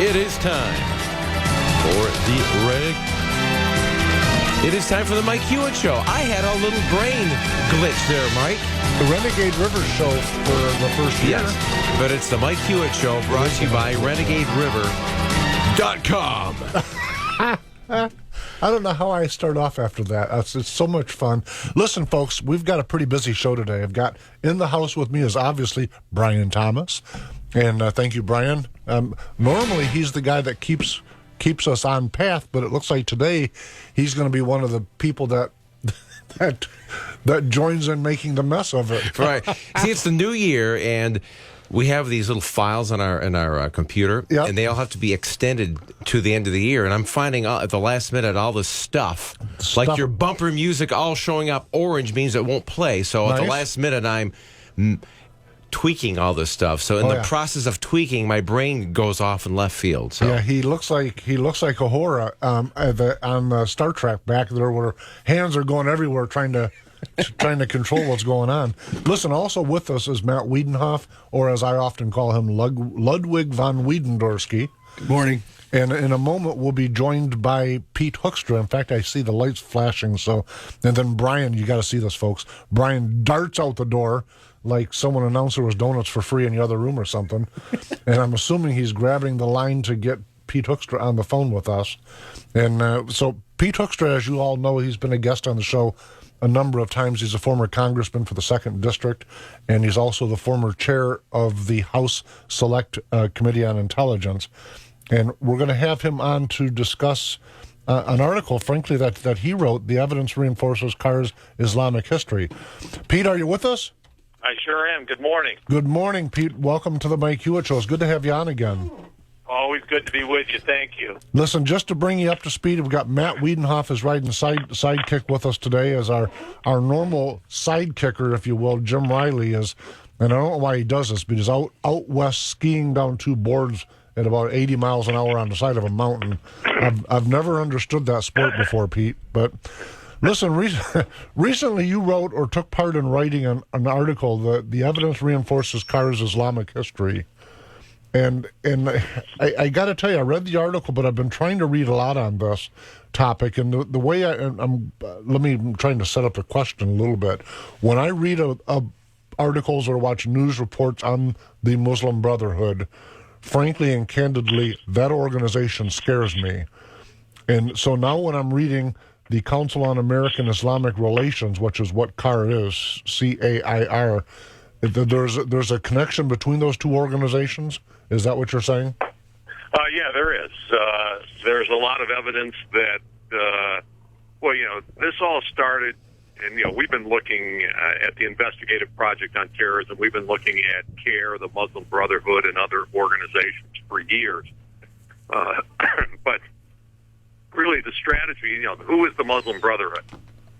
It is time for It is time for the Mike Hewitt Show. I had a little brain glitch there, Mike. The Renegade River Show for the first year. Yes, but it's the Mike Hewitt Show brought to you by RenegadeRiver.com. I don't know how I start off after that. It's so much fun. Listen, folks, we've got a pretty busy show today. I've got in the house with me is obviously Brian Thomas. And thank you, Brian. Normally, he's the guy that keeps us on path, but it looks like today he's going to be one of the people that joins in making the mess of it. Right. See, it's the new year, and we have these little files in our computer, Yep. and they all have to be extended to the end of the year. And I'm finding out at the last minute all this stuff, like your bumper music all showing up orange means it won't play. So at the last minute, I'm tweaking all this stuff. So in the process of tweaking, my brain goes off in left field. So. Yeah, he looks like Uhura on Star Trek back there, where hands are going everywhere trying to control what's going on. Listen, also with us is Matt Wiedenhoff, or as I often call him, Ludwig von Wiedendorski. Good morning. And in a moment, we'll be joined by Pete Hoekstra. In fact, I see the lights flashing. And then Brian, you got to see this, folks. Brian darts out the door like someone announced there was donuts for free in the other room or something. And I'm assuming he's grabbing the line to get Pete Hoekstra on the phone with us. And so Pete Hoekstra, as you all know, he's been a guest on the show a number of times. He's a former congressman for the 2nd District, and he's also the former chair of the House Select Committee on Intelligence. And we're going to have him on to discuss an article, frankly, that he wrote, The Evidence Reinforces Carr's Islamic History. Pete, are you with us? I sure am. Good morning. Good morning, Pete. Welcome to the Mike Hewitt Show. It's good to have you on again. Always good to be with you. Thank you. Listen, just to bring you up to speed, we've got Matt Wiedenhoff is riding sidekick with us today as our normal sidekicker, if you will. Jim Riley is, and I don't know why he does this, but he's out west skiing down 2 boards at about 80 miles an hour on the side of a mountain. I've never understood that sport before, Pete. But listen, recently you wrote or took part in writing an article, The Evidence Reinforces Carr's Islamic History. And I got to tell you, I read the article, but I've been trying to read a lot on this topic. And the way I'm trying to set up the question a little bit. When I read articles or watch news reports on the Muslim Brotherhood, frankly and candidly, that organization scares me. And so now when I'm reading the Council on American Islamic Relations, which is what CAIR is, CAIR, there's a connection between those two organizations? Is that what you're saying? Yeah, there is. There's a lot of evidence that, this all started, and, we've been looking at the Investigative Project on Terrorism. We've been looking at CAIR, the Muslim Brotherhood, and other organizations for years. But really the strategy, who is the Muslim Brotherhood?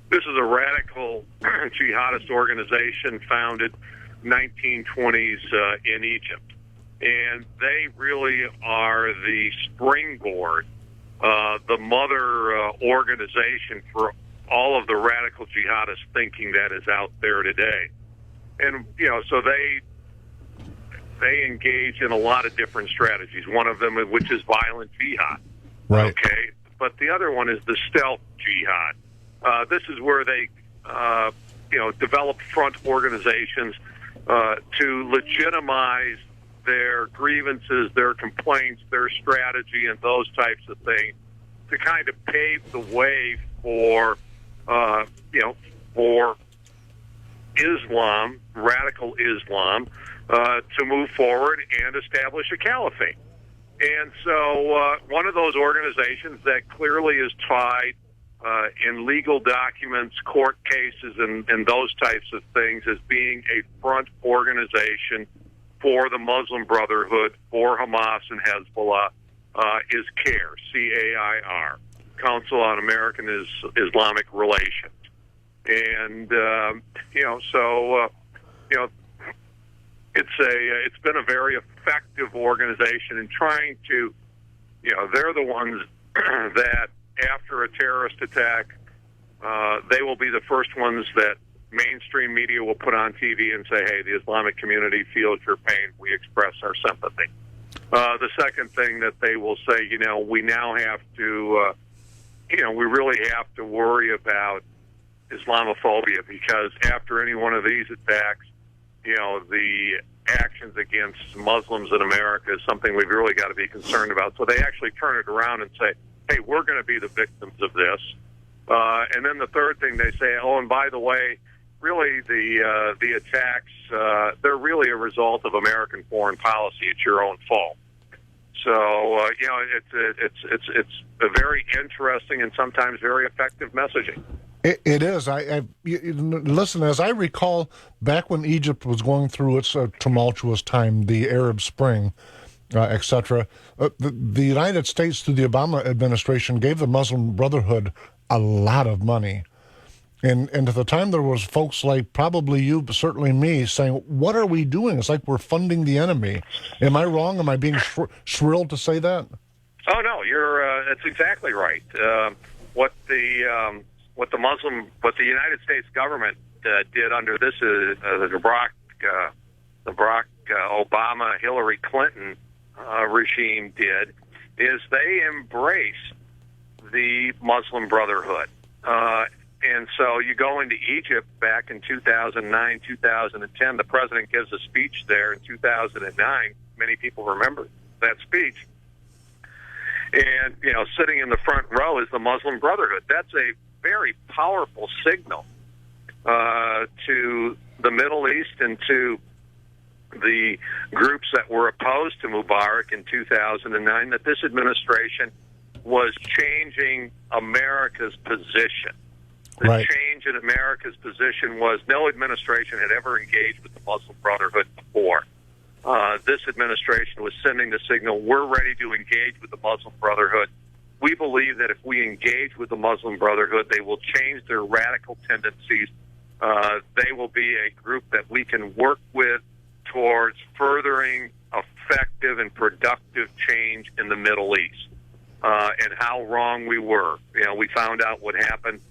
This is a radical jihadist organization founded 1920s in Egypt. And they really are the springboard, the mother organization for all of the radical jihadist thinking that is out there today. And, so they engage in a lot of different strategies, one of them which is violent jihad. Right. Okay. But the other one is the stealth jihad. This is where they, develop front organizations to legitimize their grievances, their complaints, their strategy, and those types of things to kind of pave the way for, for Islam, radical Islam, to move forward and establish a caliphate. And so one of those organizations that clearly is tied in legal documents, court cases, and those types of things as being a front organization for the Muslim Brotherhood, for Hamas and Hezbollah, is CAIR, C-A-I-R, Council on American Islamic Relations. And, it's been a very effective organization in trying to, they're the ones that after a terrorist attack, they will be the first ones that mainstream media will put on TV and say, hey, the Islamic community feels your pain. We express our sympathy. The second thing that they will say, we now have to, we really have to worry about Islamophobia, because after any one of these attacks, the actions against Muslims in America is something we've really got to be concerned about. So they actually turn it around and say, hey, we're going to be the victims of this. And then the third thing they say, oh, and by the way, really the attacks, they're really a result of American foreign policy. It's your own fault. So, it's a very interesting and sometimes very effective messaging. It is. Listen, as I recall, back when Egypt was going through its tumultuous time, the Arab Spring, etc., the United States, through the Obama administration, gave the Muslim Brotherhood a lot of money. And at the time, there was folks like probably you, but certainly me, saying, what are we doing? It's like we're funding the enemy. Am I wrong? Am I being shrilled to say that? Oh, no, that's exactly right. What the United States government did under this the Barack Obama, Hillary Clinton regime did is they embraced the Muslim Brotherhood. And so you go into Egypt back in 2009, 2010. The president gives a speech there in 2009. Many people remember that speech. And, sitting in the front row is the Muslim Brotherhood. That's a very powerful signal to the Middle East and to the groups that were opposed to Mubarak in 2009 that this administration was changing America's position. The right. change in America's position was no administration had ever engaged with the Muslim Brotherhood before. This administration was sending the signal, we're ready to engage with the Muslim Brotherhood. We believe that if we engage with the Muslim Brotherhood, they will change their radical tendencies. They will be a group that we can work with towards furthering effective and productive change in the Middle East. And how wrong we were. We found out what happened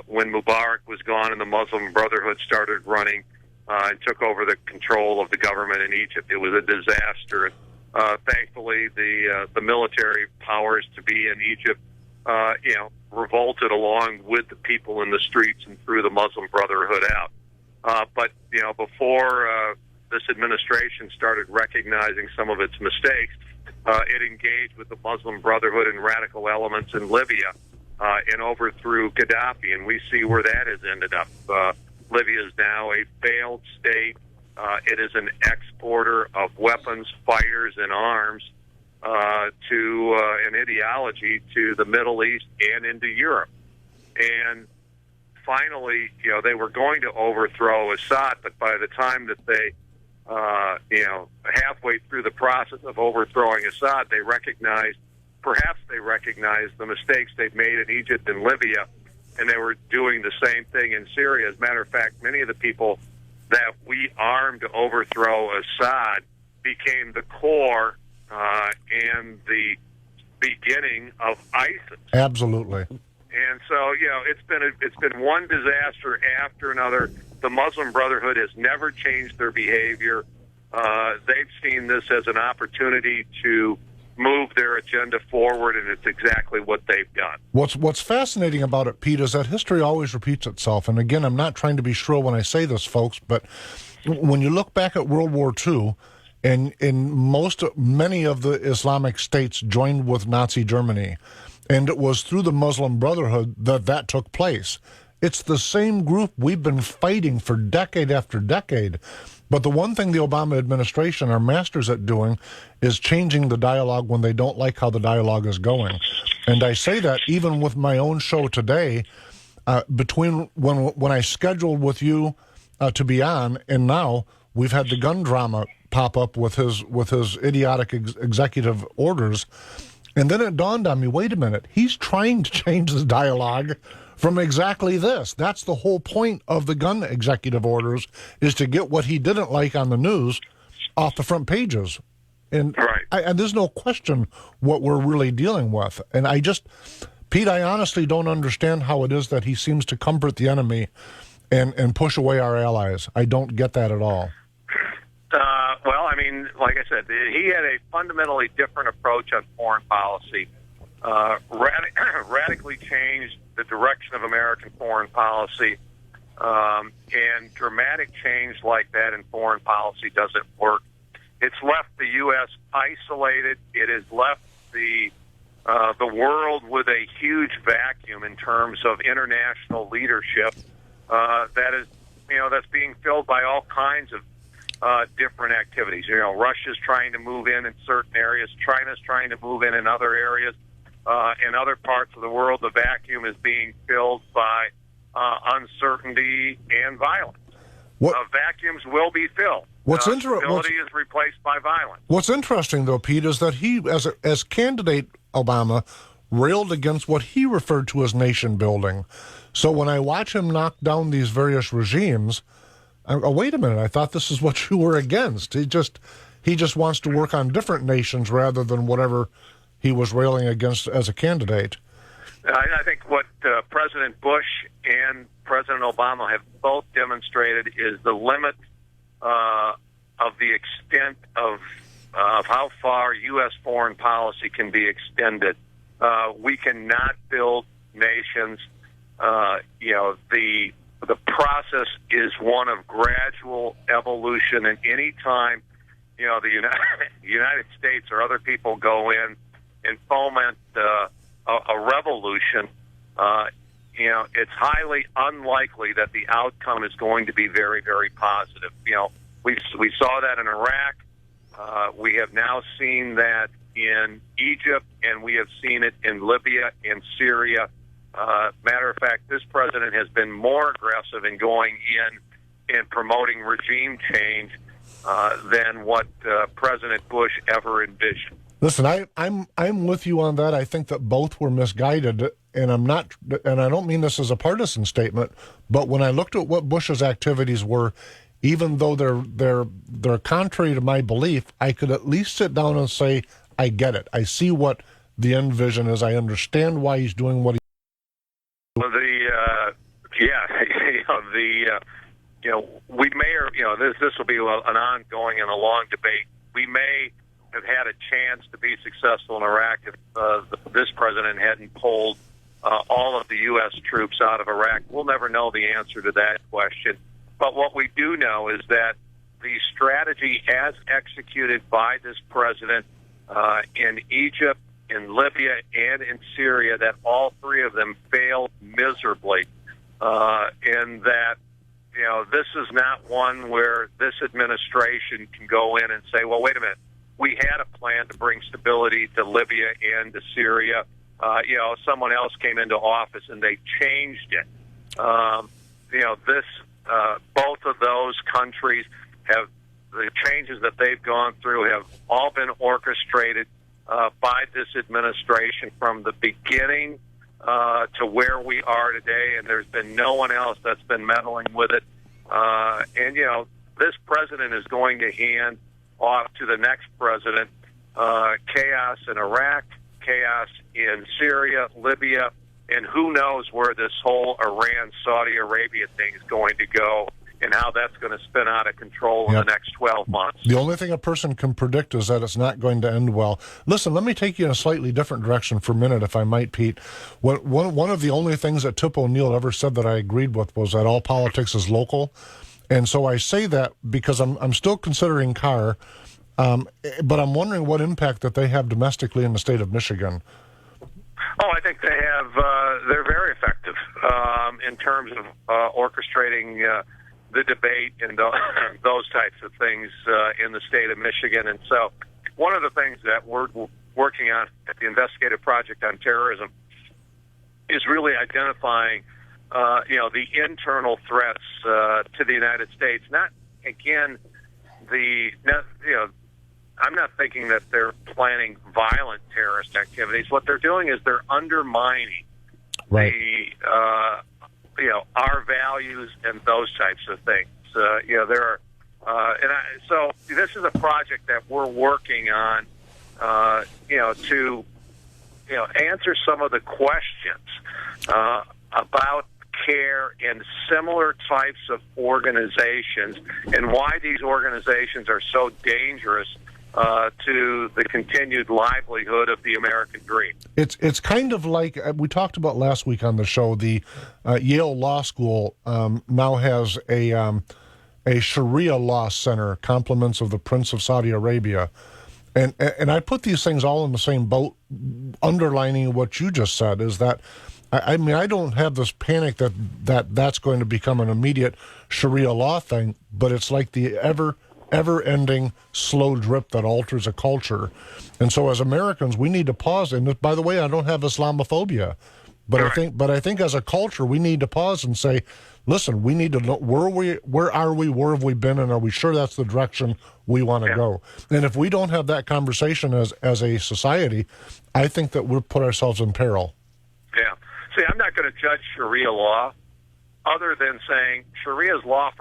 when Mubarak was gone and the Muslim Brotherhood started running and took over the control of the government in Egypt. It was a disaster. Thankfully, the military powers to be in Egypt, revolted along with the people in the streets and threw the Muslim Brotherhood out. But before this administration started recognizing some of its mistakes, it engaged with the Muslim Brotherhood and radical elements in Libya and overthrew Gaddafi, and we see where that has ended up. Libya is now a failed state. It is an exporter of weapons, fighters, and arms to an ideology to the Middle East and into Europe. And finally, they were going to overthrow Assad, but by the time that they, halfway through the process of overthrowing Assad, perhaps they recognized the mistakes they've made in Egypt and Libya, and they were doing the same thing in Syria. As a matter of fact, many of the people that we armed to overthrow Assad became the core and the beginning of ISIS. Absolutely. And so, it's been one disaster after another. The Muslim Brotherhood has never changed their behavior. They've seen this as an opportunity to move their agenda forward, and it's exactly what they've done. What's fascinating about it, Pete, is that history always repeats itself. And again, I'm not trying to be shrill when I say this, folks, but when you look back at World War II, and many of the Islamic states joined with Nazi Germany, and it was through the Muslim Brotherhood that took place. It's the same group we've been fighting for decade after decade. But the one thing the Obama administration are masters at doing is changing the dialogue when they don't like how the dialogue is going. And I say that even with my own show today, between when I scheduled with you to be on, and now we've had the gun drama pop up with his idiotic executive orders. And then it dawned on me, wait a minute, he's trying to change the dialogue from exactly this. That's the whole point of the gun executive orders, is to get what he didn't like on the news off the front pages. And, right. And there's no question what we're really dealing with. And Pete, I honestly don't understand how it is that he seems to comfort the enemy and push away our allies. I don't get that at all. Well, I mean, like I said, he had a fundamentally different approach on foreign policy. Radically changed the direction of American foreign policy. And dramatic change like that in foreign policy doesn't work. It's left the U.S. isolated. It has left the world with a huge vacuum in terms of international leadership that's being filled by all kinds of different activities. Russia's trying to move in certain areas. China's trying to move in other areas. In other parts of the world, the vacuum is being filled by uncertainty and violence. Vacuums will be filled. Stability is replaced by violence. What's interesting, though, Pete, is that he, as candidate Obama, railed against what he referred to as nation building. So when I watch him knock down these various regimes, wait a minute, I thought this is what you were against. He just wants to work on different nations rather than whatever he was railing against as a candidate. I think what President Bush and President Obama have both demonstrated is the limit of the extent of how far U.S. foreign policy can be extended. We cannot build nations. The process is one of gradual evolution, and any time the United States or other people go in and foment a revolution, it's highly unlikely that the outcome is going to be very, very positive. We saw that in Iraq. We have now seen that in Egypt, and we have seen it in Libya and Syria. Matter of fact, this president has been more aggressive in going in and promoting regime change than what President Bush ever envisioned. Listen, I'm with you on that. I think that both were misguided, and I don't mean this as a partisan statement, but when I looked at what Bush's activities were, even though they're contrary to my belief, I could at least sit down and say, I get it. I see what the end vision is. I understand why he's doing what he. Well, we may, or this will be an ongoing and a long debate. We may have had a chance to be successful in Iraq if this president hadn't pulled all of the U.S. troops out of Iraq. We'll never know the answer to that question. But what we do know is that the strategy as executed by this president in Egypt, in Libya, and in Syria, that all three of them failed miserably, and that this is not one where this administration can go in and say, well, wait a minute, we had a plan to bring stability to Libya and to Syria. Someone else came into office and they changed it. Both of those countries have the changes that they've gone through have all been orchestrated by this administration from the beginning to where we are today, and there's been no one else that's been meddling with it. This president is going to hand off to the next president chaos in Iraq, chaos in Syria, Libya, and who knows where this whole Iran-Saudi Arabia thing is going to go and how that's going to spin out of control in the next 12 months. The only thing a person can predict is that it's not going to end well. Listen, let me take you in a slightly different direction for a minute, if I might, Pete. One of the only things that Tip O'Neill ever said that I agreed with was that all politics is local. And so I say that because I'm still considering Carr, but I'm wondering what impact that they have domestically in the state of Michigan. Oh, I think they have. They're very effective in terms of orchestrating the debate and those types of things in the state of Michigan. And so one of the things that we're working on at the Investigative Project on Terrorism is really identifying, the internal threats to the United States. Not, again, I'm not thinking that they're planning violent terrorist activities. What they're doing is they're undermining our values and those types of things. So this is a project that we're working on, to answer some of the questions about CARE, and similar types of organizations, and why these organizations are so dangerous to the continued livelihood of the American dream. It's kind of like we talked about last week on the show. The Yale Law School now has a Sharia law center, compliments of the Prince of Saudi Arabia. And I put these things all in the same boat, underlining what you just said, is that, I mean, I don't have this panic that's going to become an immediate Sharia law thing, but it's like the ever-ending slow drip that alters a culture. And so as Americans, we need to pause. And by the way, I don't have Islamophobia, but I think as a culture, we need to pause and say, listen, we need to know where are we, where have we been, and are we sure that's the direction we want to go? And if we don't have that conversation as a society, I think that we'll put ourselves in peril. Yeah. See, I'm not going to judge Sharia law other than saying Sharia's law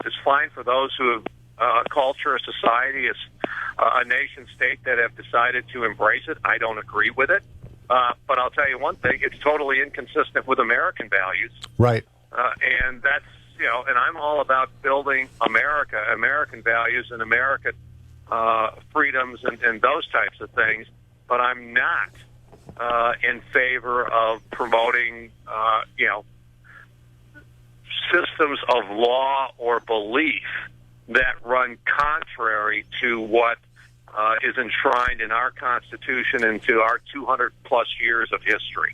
is fine for those who have a culture, a society, a nation state that have decided to embrace it. I don't agree with it. But I'll tell you one thing, it's totally inconsistent with American values. Right. And that's, and I'm all about building American values and American freedoms and those types of things. But I'm not in favor of promoting, systems of law or belief that run contrary to what is enshrined in our Constitution and to our 200-plus years of history.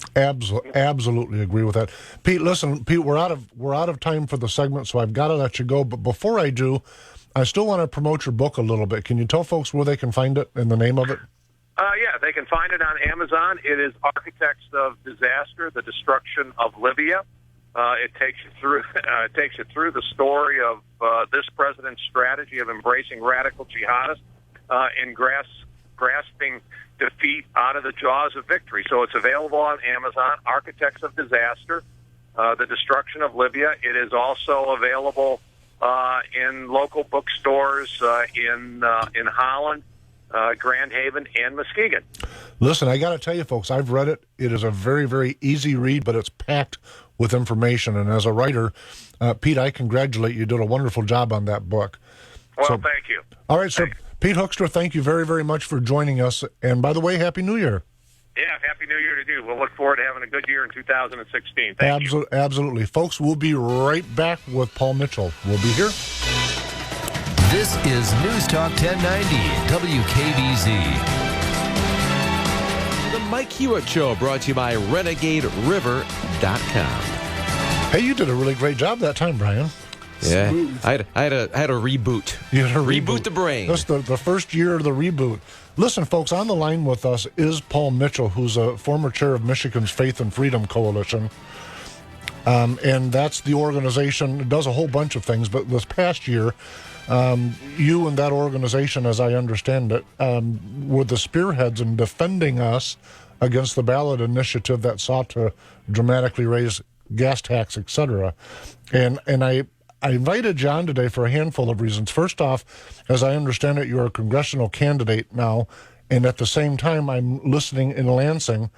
Absolutely agree with that. Pete, listen, we're out of time for the segment, so I've got to let you go. But before I do, I still want to promote your book a little bit. Can you tell folks where they can find it and the name of it? Yeah, they can find it on Amazon. It is Architects of Disaster: The Destruction of Libya. It takes you through the story of this president's strategy of embracing radical jihadists and grasping defeat out of the jaws of victory. So it's available on Amazon, Architects of Disaster, The Destruction of Libya. It is also available in local bookstores in Holland, Grand Haven, and Muskegon. Listen, I got to tell you, folks, I've read it. It is a very, very easy read, but it's packed with information. And as a writer, Pete, I congratulate you. You did a wonderful job on that book. Well, thank you. All right, sir. Pete Hoekstra, thank you very, very much for joining us. And by the way, Happy New Year. Yeah, Happy New Year to you. We'll look forward to having a good year in 2016. Thank you. Absolutely. Folks, we'll be right back with Paul Mitchell. We'll be here. This is News Talk 1090, WKBZ. The Mike Hewitt Show, brought to you by RenegadeRiver.com. Hey, you did a really great job that time, Brian. Yeah, I had a reboot. You had a reboot the brain. That's the first year of the reboot. Listen, folks, on the line with us is Paul Mitchell, who's a former chair of Michigan's Faith and Freedom Coalition. And that's the organization. It does a whole bunch of things, but this past year, you and that organization, as I understand it, were the spearheads in defending us against the ballot initiative that sought to dramatically raise gas tax, etc. And I invited you on today for a handful of reasons. First off, as I understand it, you're a congressional candidate now, and at the same time, I'm listening in Lansing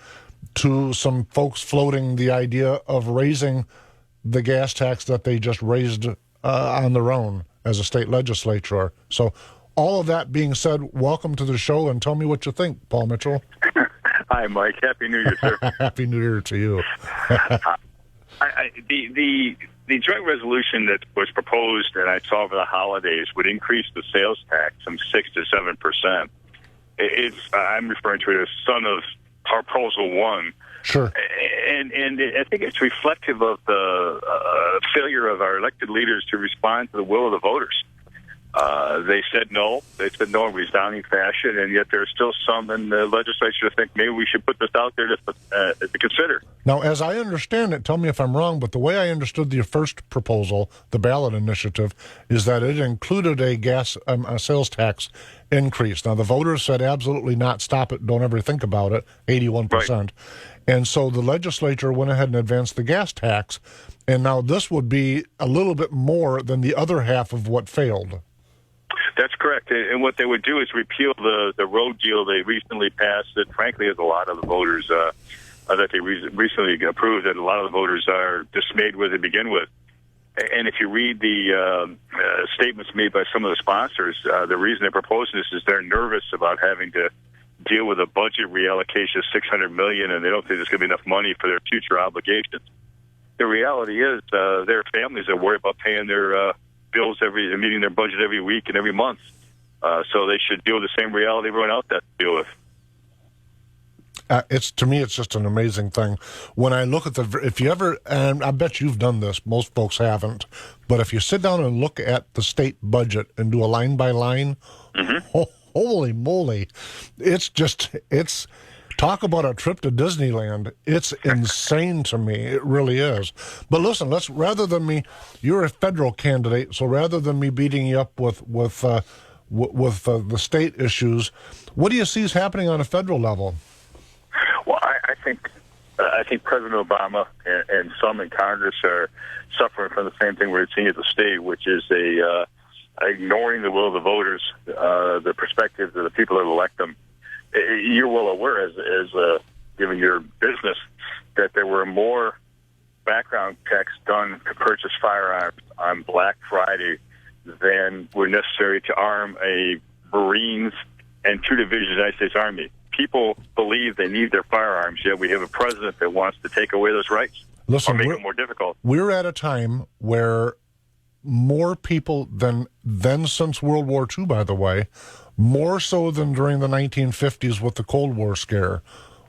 to some folks floating the idea of raising the gas tax that they just raised on their own as a state legislature. So all of that being said, welcome to the show, and tell me what you think, Paul Mitchell. Hi, Mike. Happy New Year, sir. Happy New Year to you. The joint resolution that was proposed and I saw over the holidays would increase the sales tax from 6 to 7%. I'm referring to it as son of Proposal 1. Sure. And I think it's reflective of the failure of our elected leaders to respond to the will of the voters. They said no. They said no in resounding fashion, and yet there are still some in the legislature that think maybe we should put this out there to consider. Now, as I understand it, tell me if I'm wrong, but the way I understood the first proposal, the ballot initiative, is that it included a sales tax increase. Now, the voters said absolutely not, stop it, don't ever think about it, 81%. Right. And so the legislature went ahead and advanced the gas tax, and now this would be a little bit more than the other half of what failed. That's correct. And what they would do is repeal the road deal they recently passed that, frankly, as a lot of the voters that they recently approved that a lot of the voters are dismayed with to begin with. And if you read the statements made by some of the sponsors, the reason they're proposing this is they're nervous about having to deal with a budget reallocation of $600 million, and they don't think there's going to be enough money for their future obligations. The reality is their families are worried about paying their bills meeting their budget every week and every month. So they should deal with the same reality everyone else has to deal with. To me, it's just an amazing thing. When I look at if you ever, and I bet you've done this, most folks haven't, but if you sit down and look at the state budget and do a line by line, holy moly, it's talk about a trip to Disneyland. It's insane to me. It really is. But listen, rather than me, you're a federal candidate, so rather than me beating you up with the state issues, what do you see is happening on a federal level? Well, I think President Obama and some in Congress are suffering from the same thing we're seeing at the state, which is ignoring the will of the voters, the perspective of the people that elect them. You're well aware, as given your business, that there were more background checks done to purchase firearms on Black Friday than were necessary to arm a Marines and 2 divisions of the United States Army. People believe they need their firearms, yet we have a president that wants to take away those rights or make it more difficult. We're at a time where more people than since World War II, by the way, more so than during the 1950s with the Cold War scare,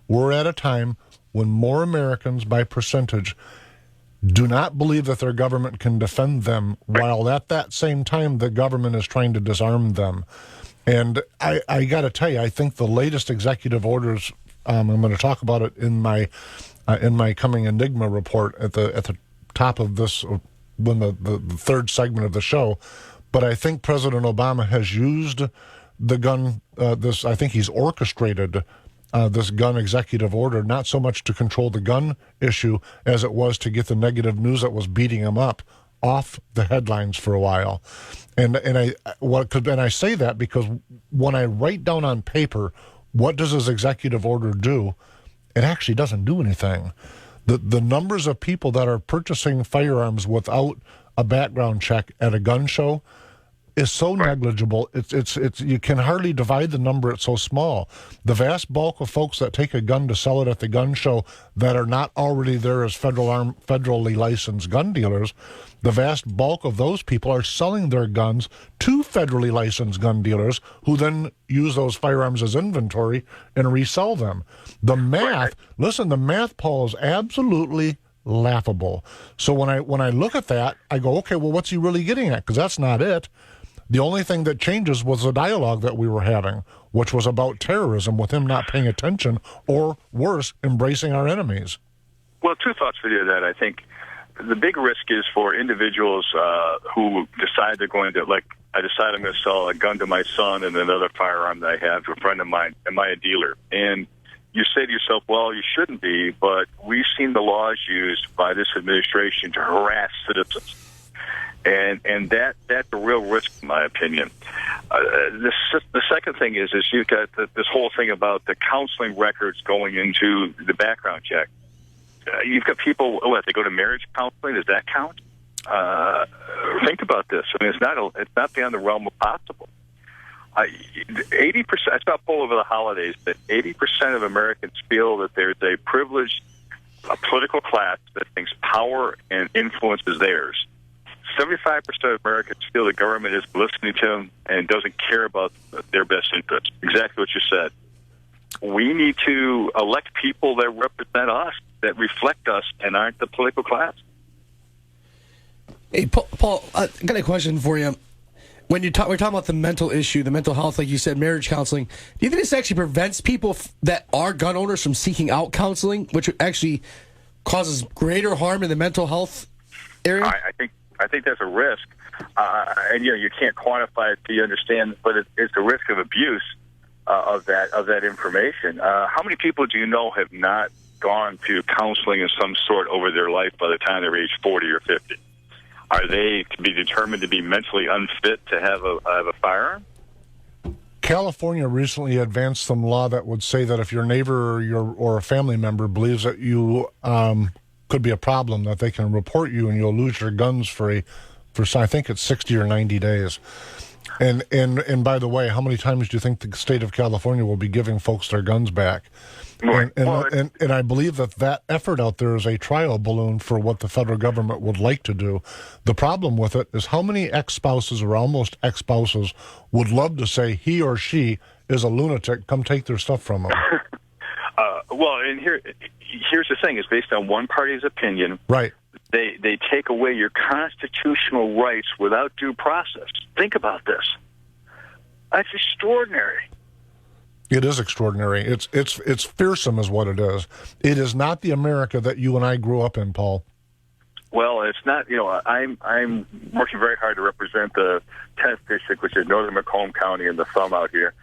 we're at a time when more Americans, by percentage, do not believe that their government can defend them, while at that same time the government is trying to disarm them. And I got to tell you, I think the latest executive orders, I'm going to talk about it in my coming Enigma report at the top of this, when the third segment of the show. But I think President Obama has used the gun, I think he's orchestrated this gun executive order, not so much to control the gun issue as it was to get the negative news that was beating him up off the headlines for a while. And I say that because when I write down on paper what does his executive order do, it actually doesn't do anything. The numbers of people that are purchasing firearms without a background check at a gun show is so negligible. It's you can hardly divide the number. It's so small. The vast bulk of folks that take a gun to sell it at the gun show that are not already there as federally licensed gun dealers, the vast bulk of those people are selling their guns to federally licensed gun dealers who then use those firearms as inventory and resell them. The math, listen, the math, Paul, is absolutely laughable. So when I look at that, I go, okay, well, what's he really getting at? Because that's not it. The only thing that changes was the dialogue that we were having, which was about terrorism, with him not paying attention, or worse, embracing our enemies. Well, 2 thoughts for you that I think the big risk is for individuals who decide they're going to, like, I decide I'm going to sell a gun to my son and another firearm that I have to a friend of mine. Am I a dealer? And you say to yourself, well, you shouldn't be, but we've seen the laws used by this administration to harass citizens. And that's a real risk, in my opinion. The second thing is you've got this whole thing about the counseling records going into the background check. You've got people, they go to marriage counseling. Does that count? Think about this. I mean, it's not beyond the realm of possible. 80%. I saw a poll over the holidays that 80% of Americans feel that there's a privileged political class that thinks power and influence is theirs. 75% of Americans feel the government is listening to them and doesn't care about their best interests. Exactly what you said. We need to elect people that represent us, that reflect us, and aren't the political class. Hey, Paul, I got a question for you. When we're talking about the mental issue, the mental health, like you said, marriage counseling, do you think this actually prevents people that are gun owners from seeking out counseling, which actually causes greater harm in the mental health area? I think that's a risk, and you can't quantify it till you understand, but it's the risk of abuse of that information. How many people do you know have not gone to counseling of some sort over their life by the time they're age 40 or 50? Are they to be determined to be mentally unfit to have a firearm? California recently advanced some law that would say that if your neighbor or a family member believes that you could be a problem, that they can report you and you'll lose your guns for I think it's 60 or 90 days. And by the way, how many times do you think the state of California will be giving folks their guns back? Right. And I believe that effort out there is a trial balloon for what the federal government would like to do. The problem with it is how many ex-spouses or almost ex-spouses would love to say he or she is a lunatic, come take their stuff from them. And here's the thing: is based on one party's opinion. Right. They take away your constitutional rights without due process. Think about this. That's extraordinary. It is extraordinary. It's fearsome is what it is. It is not the America that you and I grew up in, Paul. Well, it's not. I'm working very hard to represent the 10th district, which is northern Macomb County and the thumb out here.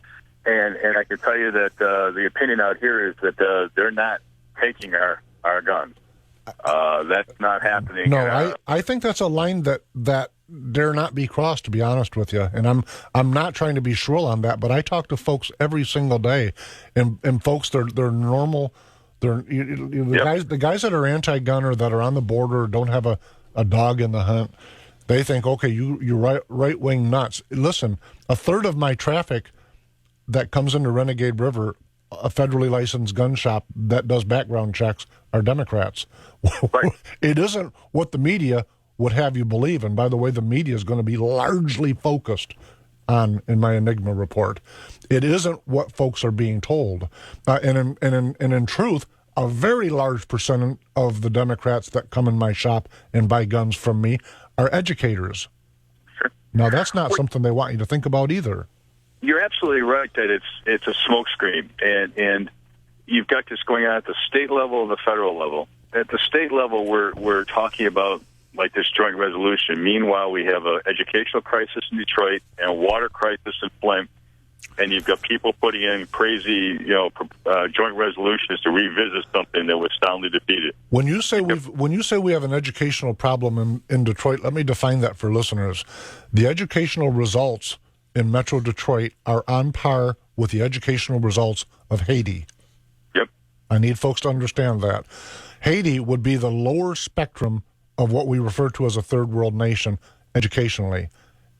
And I can tell you that the opinion out here is that they're not taking our guns. That's not happening. No, I think that's a line that dare not be crossed, to be honest with you. And I'm not trying to be shrill on that, but I talk to folks every single day, and folks, they're normal. The guys that are anti-gun or that are on the border or don't have a dog in the hunt. They think, okay, you're right wing nuts. Listen, a third of my traffic that comes into Renegade River, a federally licensed gun shop that does background checks, are Democrats. Right. It isn't what the media would have you believe. And by the way, the media is going to be largely focused on, in my Enigma report, it isn't what folks are being told. And in truth, a very large percent of the Democrats that come in my shop and buy guns from me are educators. Sure. Now, that's not something they want you to think about either. You're absolutely right that it's a smokescreen, and you've got this going on at the state level and the federal level. At the state level, we're talking about like this joint resolution. Meanwhile, we have an educational crisis in Detroit and a water crisis in Flint, and you've got people putting in crazy, joint resolutions to revisit something that was soundly defeated. When you say we have an educational problem in Detroit, let me define that for listeners. The educational results in Metro Detroit are on par with the educational results of Haiti. Yep. I need folks to understand that. Haiti would be the lower spectrum of what we refer to as a third world nation educationally.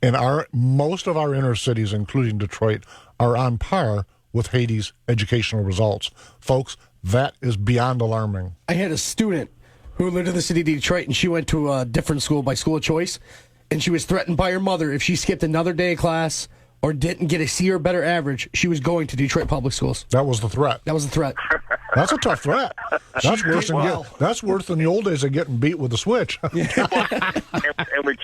And most of our inner cities, including Detroit, are on par with Haiti's educational results. Folks, that is beyond alarming. I had a student who lived in the city of Detroit, and she went to a different school by school of choice, and she was threatened by her mother if she skipped another day of class or didn't get a C or better average, she was going to Detroit Public Schools. That was the threat. That was the threat. That's a tough threat. That's worse than the old days of getting beat with a switch. and we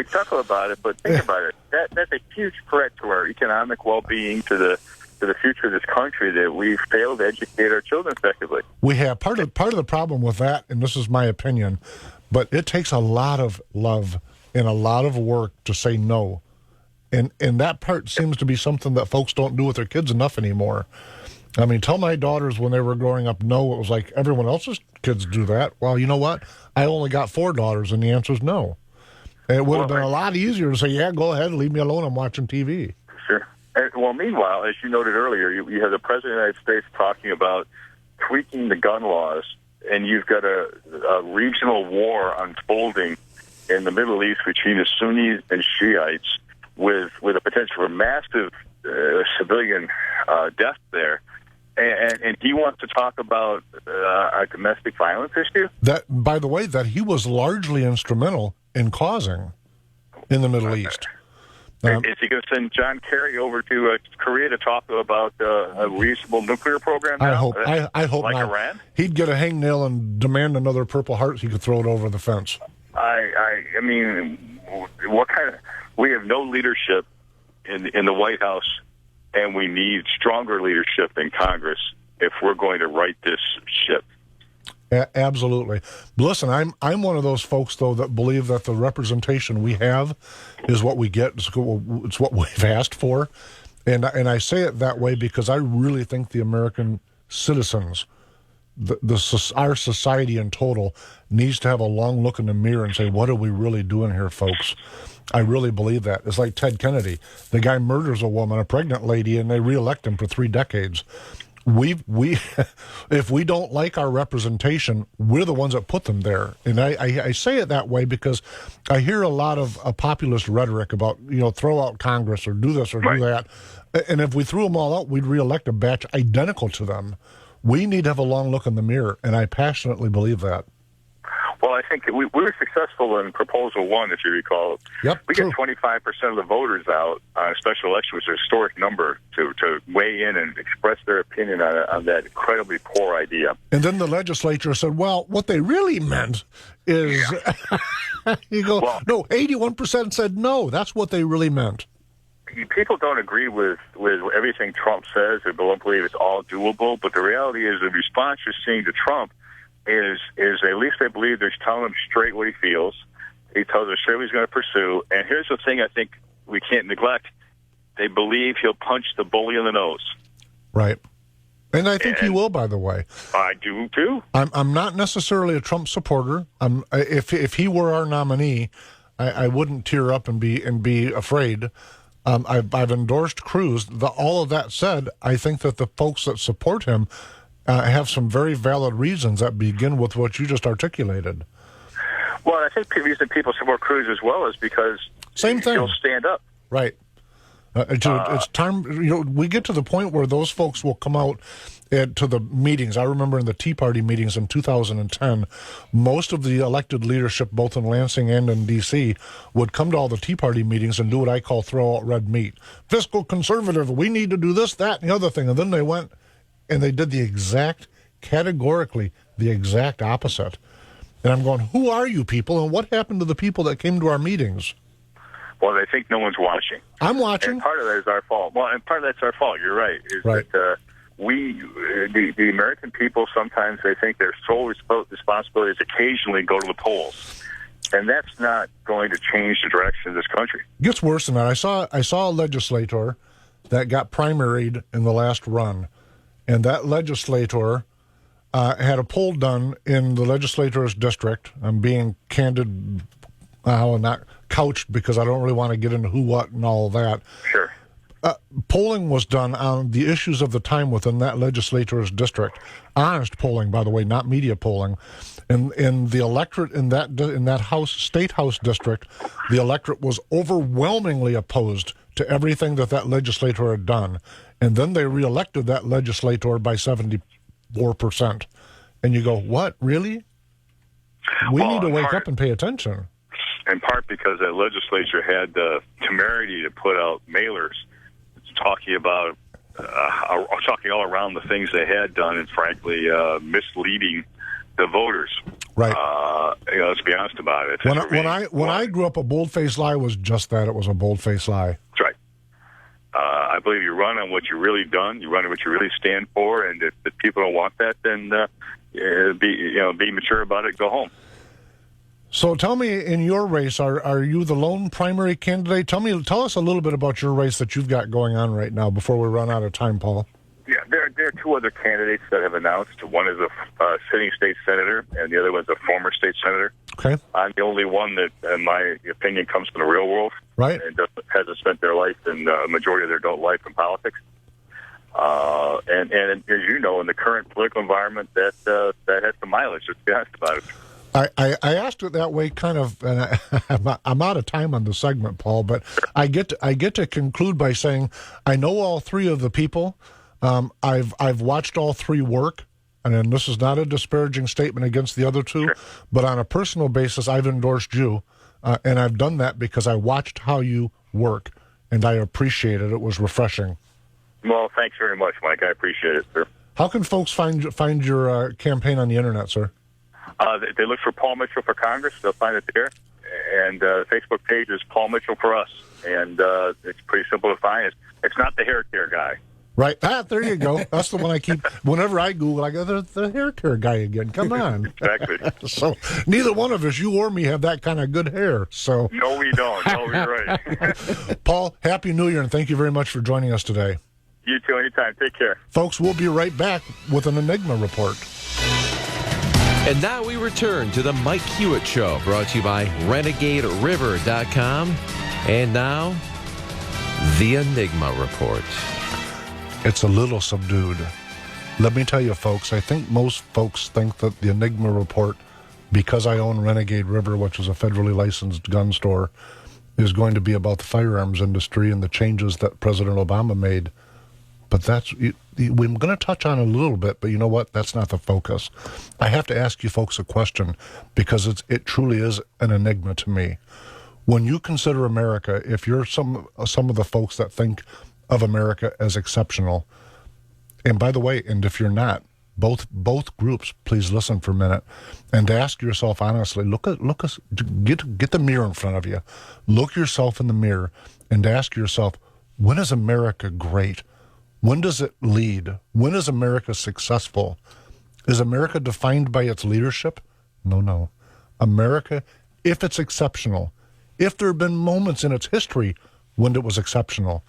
chuckle about it, but think about it. That's a huge threat to our economic well-being, to the future of this country, that we failed to educate our children effectively. We have part of the problem with that, and this is my opinion, but it takes a lot of love and a lot of work to say no. And that part seems to be something that folks don't do with their kids enough anymore. I mean, tell my daughters when they were growing up, no, it was like everyone else's kids do that. Well, you know what? I only got 4 daughters, and the answer is no. And it would have been a lot easier to say, yeah, go ahead, leave me alone, I'm watching TV. Sure. Well, meanwhile, as you noted earlier, you have the President of the United States talking about tweaking the gun laws, and you've got a regional war unfolding in the Middle East between the Sunnis and Shiites, with a potential for massive civilian death there. And he wants to talk about our domestic violence issue? That, by the way, that he was largely instrumental in causing in the Middle East. Is he going to send John Kerry over to Korea to talk about a reasonable nuclear program now? I hope like not. Iran? He'd get a hangnail and demand another Purple Heart so he could throw it over the fence. I mean, what kind of... We have no leadership in the White House, and we need stronger leadership in Congress if we're going to right this ship. Absolutely. Listen, I'm one of those folks, though, that believe that the representation we have is what we get. It's what we've asked for. And I say it that way because I really think the American citizens our society in total needs to have a long look in the mirror and say, what are we really doing here, folks? I really believe that. It's like Ted Kennedy. The guy murders a woman, a pregnant lady, and they reelect him for 3 decades. We if we don't like our representation, we're the ones that put them there. And I say it that way because I hear a lot of populist rhetoric about, throw out Congress or do this or do that. And if we threw them all out, we'd reelect a batch identical to them. We need to have a long look in the mirror, and I passionately believe that. Well, I think we were successful in Proposal 1, if you recall. Yep, we true. get 25% of the voters out on a special election, which is a historic number, to weigh in and express their opinion on that incredibly poor idea. And then the legislature said, well, what they really meant is, you go, well, no, 81% said no. That's what they really meant. People don't agree with everything Trump says. They don't believe it's all doable. But the reality is the response you're seeing to Trump is at least they believe they're telling him straight what he feels. He tells them straight what he's going to pursue. And here's the thing I think we can't neglect. They believe he'll punch the bully in the nose. Right. And I think he will, by the way. I do, too. I'm not necessarily a Trump supporter. If he were our nominee, I wouldn't tear up and be afraid. I've endorsed Cruz. All of that said, I think that the folks that support him have some very valid reasons that begin with what you just articulated. Well, I think the reason people support Cruz as well is because same thing. He'll stand up. Right. It's time. We get to the point where those folks will come out to the meetings. I remember in the Tea Party meetings in 2010, most of the elected leadership, both in Lansing and in D.C., would come to all the Tea Party meetings and do what I call throw out red meat. Fiscal conservative, we need to do this, that, and the other thing. And then they went and they did categorically the exact opposite. And I'm going, who are you people, and what happened to the people that came to our meetings? Well, they think no one's watching. I'm watching. And part of that is our fault. Well, and part of that's our fault. You're right. Right. That, the American people, sometimes they think their sole responsibility is occasionally go to the polls. And that's not going to change the direction of this country. It gets worse than that. I saw a legislator that got primaried in the last run. And that legislator had a poll done in the legislator's district. I'm being candid and not couched because I don't really want to get into who, what, and all of that. Sure. Polling was done on the issues of the time within that legislator's district. Honest polling, by the way, not media polling. And in the electorate in that state house district, the electorate was overwhelmingly opposed to everything that legislator had done. And then they reelected that legislator by 74%. And you go, what, really? We need to wake up and pay attention. In part because that legislature had the temerity to put out mailers talking about, talking all around the things they had done and, frankly, misleading the voters. Right. Let's be honest about it. When I grew up, a bold-faced lie was just that. It was a bold-faced lie. That's right. I believe you run on what you've really done. You run on what you really stand for, and if people don't want that, then be mature about it. Go home. So tell me, in your race, are you the lone primary candidate? Tell us a little bit about your race that you've got going on right now before we run out of time, Paul. Yeah, there are 2 other candidates that have announced. One is a sitting state senator, and the other one's a former state senator. Okay. I'm the only one that, in my opinion, comes from the real world. Right. And hasn't spent their life and a majority of their adult life in politics. And as you know, in the current political environment, that has some mileage. Let's be honest about it. I asked it that way, kind of, and I'm out of time on the segment, Paul. But I get to conclude by saying I know all 3 of the people. I've watched all 3 work, and this is not a disparaging statement against the other 2, but on a personal basis, I've endorsed you, and I've done that because I watched how you work, and I appreciate it. It was refreshing. Well, thanks very much, Mike. I appreciate it, sir. How can folks find your campaign on the internet, sir? They look for Paul Mitchell for Congress. They'll find it there. And the Facebook page is Paul Mitchell for Us. And it's pretty simple to find. It's not the hair care guy. Right. There you go. That's the one I keep. Whenever I Google, I go, the hair care guy again. Come on. Exactly. So neither one of us, you or me, have that kind of good hair. So no, we don't. No, you're right. Paul, Happy New Year, and thank you very much for joining us today. You too, anytime. Take care. Folks, we'll be right back with an Enigma report. And now we return to the Mike Hewitt Show, brought to you by RenegadeRiver.com. And now, the Enigma Report. It's a little subdued. Let me tell you, folks, I think most folks think that the Enigma Report, because I own Renegade River, which is a federally licensed gun store, is going to be about the firearms industry and the changes that President Obama made. But we're going to touch on it a little bit, but you know what? That's not the focus. I have to ask you folks a question because it truly is an enigma to me. When you consider America, if you're some of the folks that think of America as exceptional, and by the way, and if you're not, both groups, please listen for a minute and ask yourself honestly. Get the mirror in front of you. Look yourself in the mirror and ask yourself, when is America great? When does it lead? When is America successful? Is America defined by its leadership? No. America, if it's exceptional, if there have been moments in its history when it was exceptional,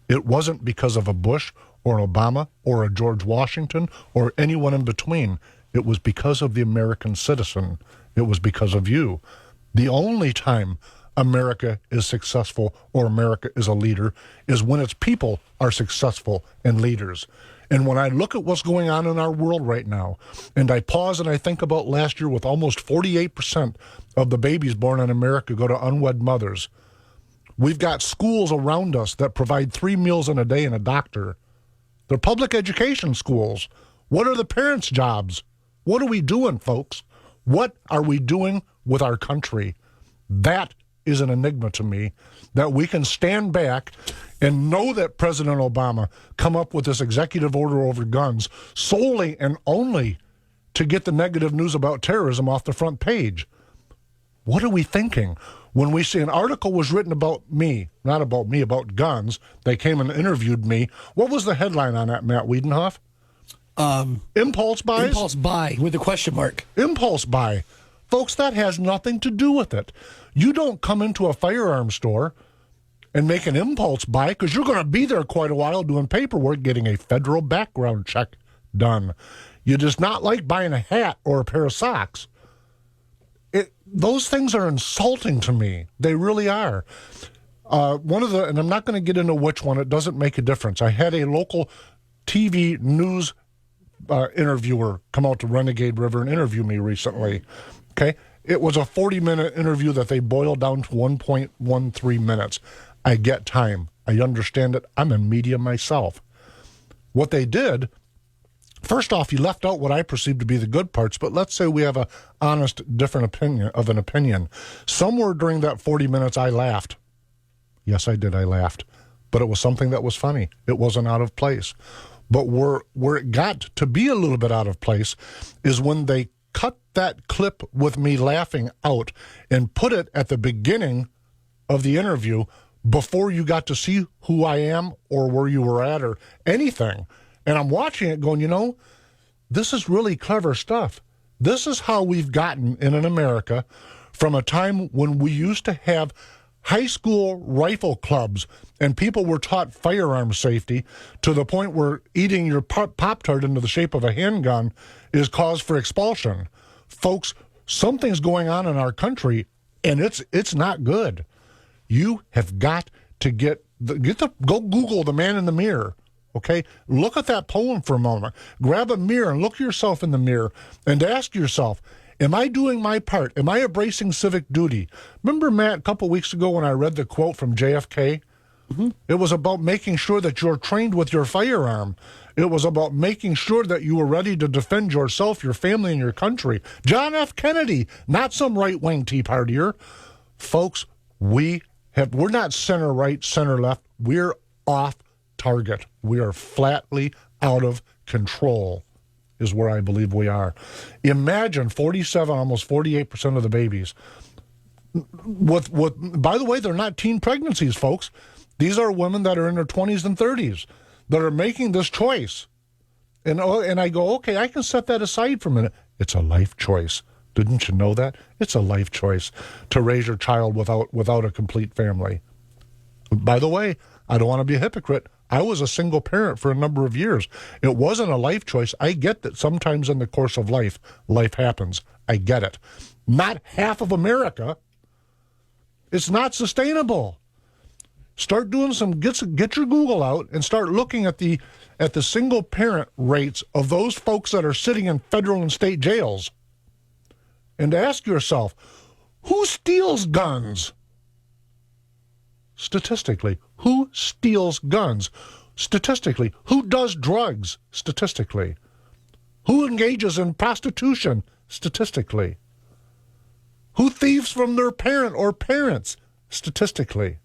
it wasn't because of a Bush or an Obama or a George Washington or anyone in between. It was because of the American citizen. It was because of you. The only time America is successful or America is a leader is when its people are successful and leaders. And when I look at what's going on in our world right now, and I pause and I think about last year with almost 48% of the babies born in America go to unwed mothers. We've got schools around us that provide 3 meals in a day and a doctor. They're public education schools. What are the parents' jobs? What are we doing, folks? What are we doing with our country? That is an enigma to me, that we can stand back and know that President Obama come up with this executive order over guns solely and only to get the negative news about terrorism off the front page. What are we thinking? When we see an article was written about me, not about me, about guns, they came and interviewed me. What was the headline on that, Matt Wiedenhoff? Impulse buys? Impulse buy with a question mark. Impulse buy. Folks, that has nothing to do with it. You don't come into a firearms store and make an impulse buy because you're going to be there quite a while doing paperwork, getting a federal background check done. You just not like buying a hat or a pair of socks. Those things are insulting to me. They really are. And I'm not going to get into which one. It doesn't make a difference. I had a local TV news interviewer come out to Renegade River and interview me recently. Okay? It was a 40-minute interview that they boiled down to 1.13 minutes. I get time. I understand it. I'm in media myself. What they did, first off, he left out what I perceive to be the good parts, but let's say we have a honest, different opinion. Somewhere during that 40 minutes, I laughed. Yes, I did. I laughed. But it was something that was funny. It wasn't out of place. But where it got to be a little bit out of place is when they cut that clip with me laughing out and put it at the beginning of the interview before you got to see who I am or where you were at or anything. And I'm watching it going, this is really clever stuff. This is how we've gotten in America from a time when we used to have high school rifle clubs and people were taught firearm safety to the point where eating your Pop-Tart into the shape of a handgun is cause for expulsion. Folks, something's going on in our country and it's not good. You have got to go Google The Man in the Mirror. Okay, look at that poem for a moment. Grab a mirror and look yourself in the mirror and ask yourself, am I doing my part? Am I embracing civic duty? Remember, Matt, a couple weeks ago when I read the quote from JFK? Mm-hmm. It was about making sure that you're trained with your firearm. It was about making sure that you were ready to defend yourself, your family, and your country. John F. Kennedy, not some right-wing Tea Partier. Folks, we're not center-right, center-left. We're off target. We are flatly out of control is where I believe we are. Imagine 47, almost 48% of the babies. By the way, they're not teen pregnancies, folks. These are women that are in their 20s and 30s that are making this choice. And I go, okay, I can set that aside for a minute. It's a life choice. Didn't you know that? It's a life choice to raise your child without a complete family. By the way, I don't want to be a hypocrite. I was a single parent for a number of years. It wasn't a life choice. I get that sometimes in the course of life happens. I get it. Not half of America. It's not sustainable. Start doing get your Google out and start looking at the single parent rates of those folks that are sitting in federal and state jails. And ask yourself, who steals guns? Statistically, who steals guns? Statistically, who does drugs? Statistically, who engages in prostitution? Statistically, who thieves from their parent or parents? Statistically,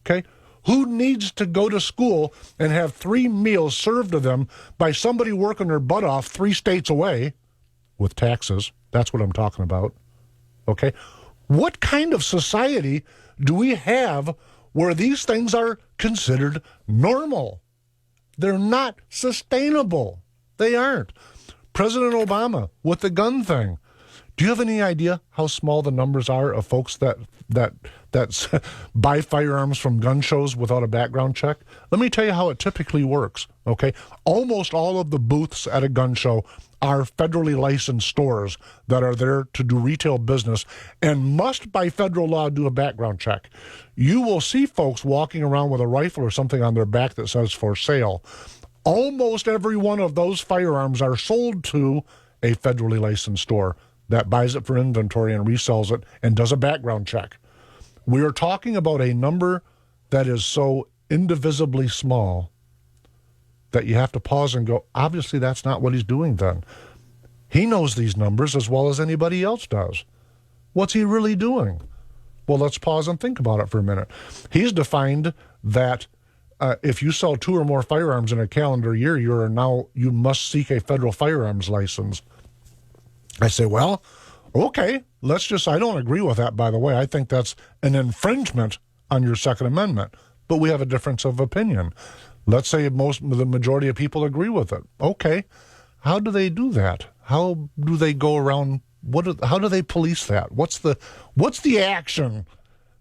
okay? Who needs to go to school and have 3 meals served to them by somebody working their butt off 3 states away with taxes? That's what I'm talking about, okay? What kind of society do we have where these things are considered normal? They're not sustainable. They aren't. President Obama with the gun thing. Do you have any idea how small the numbers are of folks that buy firearms from gun shows without a background check? Let me tell you how it typically works, okay? Almost all of the booths at a gun show are federally licensed stores that are there to do retail business and must, by federal law, do a background check. You will see folks walking around with a rifle or something on their back that says for sale. Almost every one of those firearms are sold to a federally licensed store that buys it for inventory and resells it and does a background check. We are talking about a number that is so indivisibly small that you have to pause and go, obviously that's not what he's doing then. He knows these numbers as well as anybody else does. What's he really doing? Well, let's pause and think about it for a minute. He's defined that if you sell 2 or more firearms in a calendar year, you must seek a federal firearms license. I say, well, okay, I don't agree with that, by the way. I think that's an infringement on your Second Amendment, but we have a difference of opinion. Let's say the majority of people agree with it. Okay, how do they do that? How do they go around? How do they police that? What's the action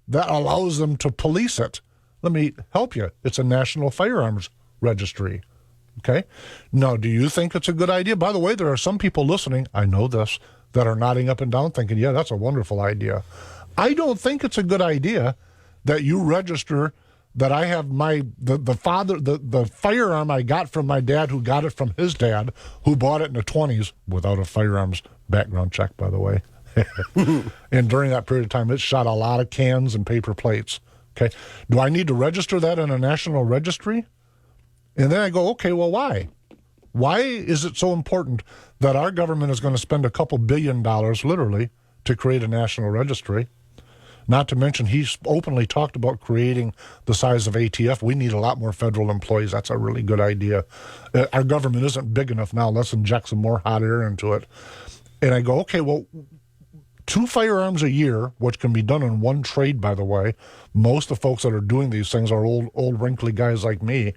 that allows them to police it? Let me help you. It's a national firearms registry. Okay? Now, do you think it's a good idea? By the way, there are some people listening, I know this, that are nodding up and down thinking, yeah, that's a wonderful idea. I don't think it's a good idea that you register that I have the firearm I got from my dad, who got it from his dad, who bought it in the 1920s without a firearms background check, by the way. And during that period of time, it shot a lot of cans and paper plates. Okay, do I need to register that in a national registry? And then I go, okay, well, why? Why is it so important that our government is going to spend a couple $2 billion, literally, to create a national registry? Not to mention, he's openly talked about creating the size of ATF. We need a lot more federal employees. That's a really good idea. Our government isn't big enough now. Let's inject some more hot air into it. And I go, okay, well, 2 firearms a year, which can be done in one trade, by the way. Most of the folks that are doing these things are old wrinkly guys like me.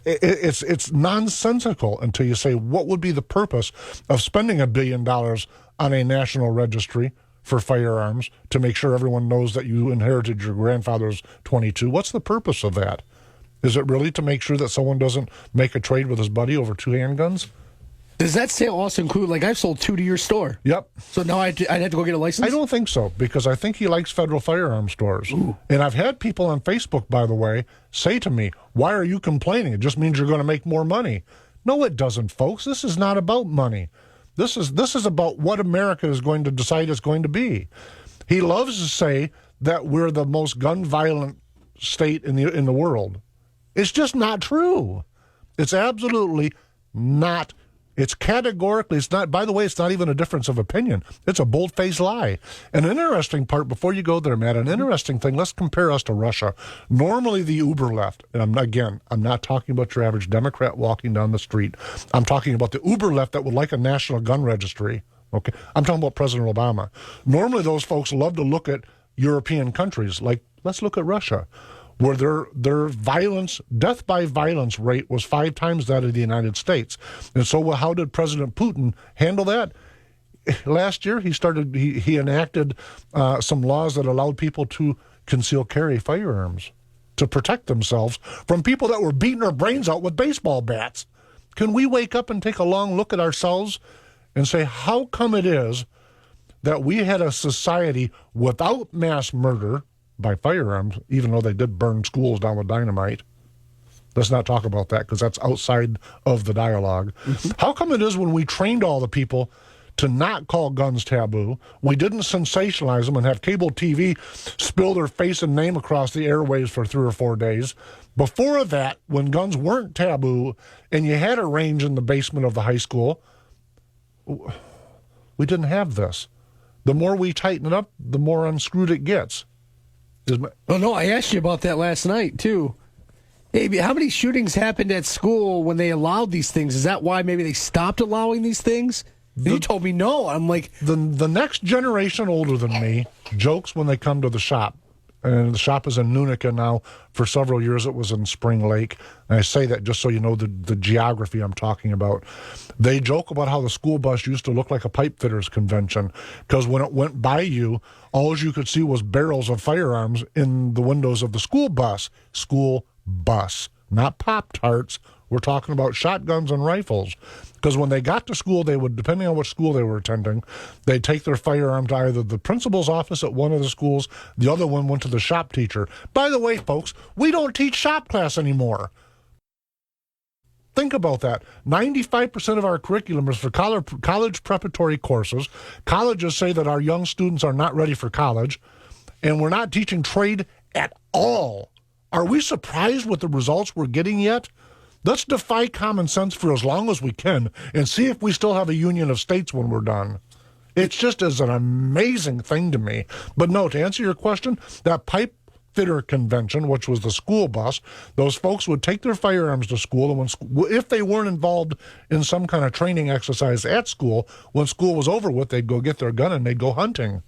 It's nonsensical until you say, what would be the purpose of spending $1 billion on a national registry for firearms to make sure everyone knows that you inherited your grandfather's 22? What's the purpose of that? Is it really to make sure that someone doesn't make a trade with his buddy over 2 handguns? Does that sale also include, like, I've sold 2 to your store? Yep. So now I'd have to go get a license? I don't think so, because I think he likes federal firearm stores. Ooh. And I've had people on Facebook, by the way, say to me, why are you complaining? It just means you're going to make more money. No, it doesn't, folks. This is not about money. This is about what America is going to decide it's going to be. He loves to say that we're the most gun-violent state in the world. It's just not true. It's absolutely not. It's categorically, it's not, by the way, it's not even a difference of opinion. It's a bold-faced lie. And an interesting part, before you go there, Matt, an interesting thing, let's compare us to Russia. Normally the uber left, and I'm not talking about your average Democrat walking down the street. I'm talking about the uber left that would like a national gun registry. Okay, I'm talking about President Obama. Normally those folks love to look at European countries, like, let's look at Russia, where their violence, death by violence rate was 5 times that of the United States. And so how did President Putin handle that? Last year, he enacted some laws that allowed people to conceal carry firearms, to protect themselves from people that were beating their brains out with baseball bats. Can we wake up and take a long look at ourselves and say, how come it is that we had a society without mass murder by firearms, even though they did burn schools down with dynamite? Let's not talk about that because that's outside of the dialogue. How come it is when we trained all the people to not call guns taboo, we didn't sensationalize them and have cable TV spill their face and name across the airwaves for 3 or 4 days? Before that, when guns weren't taboo and you had a range in the basement of the high school, we didn't have this. The more we tighten it up, the more unscrewed it gets. Oh, no, I asked you about that last night, too. Hey, how many shootings happened at school when they allowed these things? Is that why maybe they stopped allowing these things? You told me no. I'm like... The next generation older than me jokes when they come to the shop. And the shop is in Nunica now. For several years it was in Spring Lake. And I say that just so you know the geography I'm talking about. They joke about how the school bus used to look like a pipe fitters convention. Because when it went by you, all you could see was barrels of firearms in the windows of the school bus. School bus, not Pop-Tarts. We're talking about shotguns and rifles. Because when they got to school, they would, depending on what school they were attending, they'd take their firearm to either the principal's office at one of the schools, the other one went to the shop teacher. By the way, folks, we don't teach shop class anymore. Think about that. 95% of our curriculum is for college preparatory courses. Colleges say that our young students are not ready for college, and we're not teaching trade at all. Are we surprised with the results we're getting yet? Let's defy common sense for as long as we can and see if we still have a union of states when we're done. It's just as an amazing thing to me. But no, to answer your question, that pipe fitter convention, which was the school bus, those folks would take their firearms to school, and if they weren't involved in some kind of training exercise at school, when school was over with, they'd go get their gun and they'd go hunting.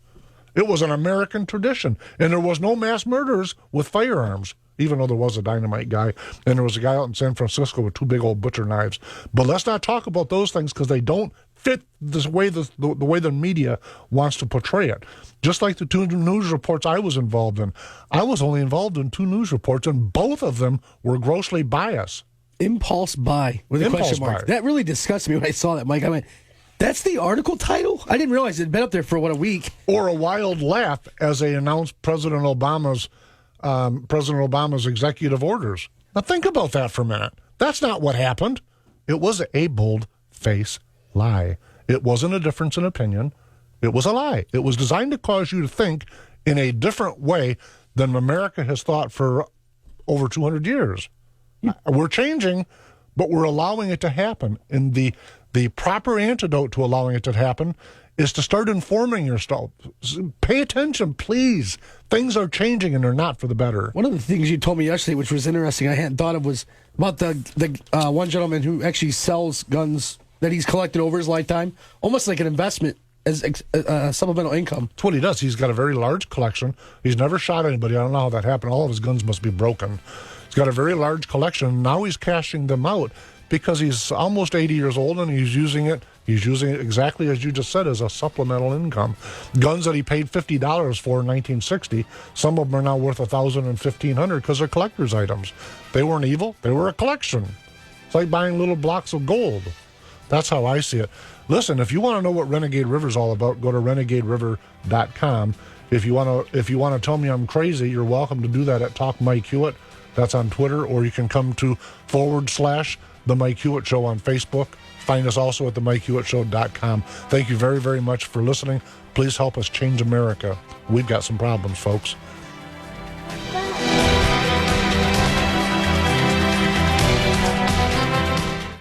It was an American tradition, and there was no mass murders with firearms, even though there was a dynamite guy, and there was a guy out in San Francisco with 2 big old butcher knives. But let's not talk about those things because they don't fit this way the way the media wants to portray it. Just like the 2 news reports I was involved in. I was only involved in 2 news reports, and both of them were grossly biased. Impulse buy with a question mark. Buy. That really disgusted me when I saw that, Mike. I went, that's the article title? I didn't realize it had been up there for, a week. Or a wild laugh as they announced President Obama's executive orders. Now think about that for a minute. That's not what happened. It was a bold-faced lie. It wasn't a difference in opinion. It was a lie. It was designed to cause you to think in a different way than America has thought for over 200 years. We're changing, but we're allowing it to happen. And the proper antidote to allowing it to happen is to start informing yourself. Pay attention, please. Things are changing, and they're not for the better. One of the things you told me yesterday, which was interesting, I hadn't thought of, was about the one gentleman who actually sells guns that he's collected over his lifetime, almost like an investment as supplemental income. That's what he does. He's got a very large collection. He's never shot anybody. I don't know how that happened. All of his guns must be broken. He's got a very large collection. Now he's cashing them out because he's almost 80 years old, and he's using it exactly as you just said, as a supplemental income. Guns that he paid $50 for in 1960, some of them are now worth $1,000 and $1,500 because they're collector's items. They weren't evil. They were a collection. It's like buying little blocks of gold. That's how I see it. Listen, if you want to know what Renegade River's all about, go to renegaderiver.com. If you want to tell me I'm crazy, you're welcome to do that at Talk Mike Hewitt. That's on Twitter, or you can come to /The Mike Hewitt Show on Facebook. Find us also at themikehewitt.com. Thank you very, very much for listening. Please help us change America. We've got some problems, folks.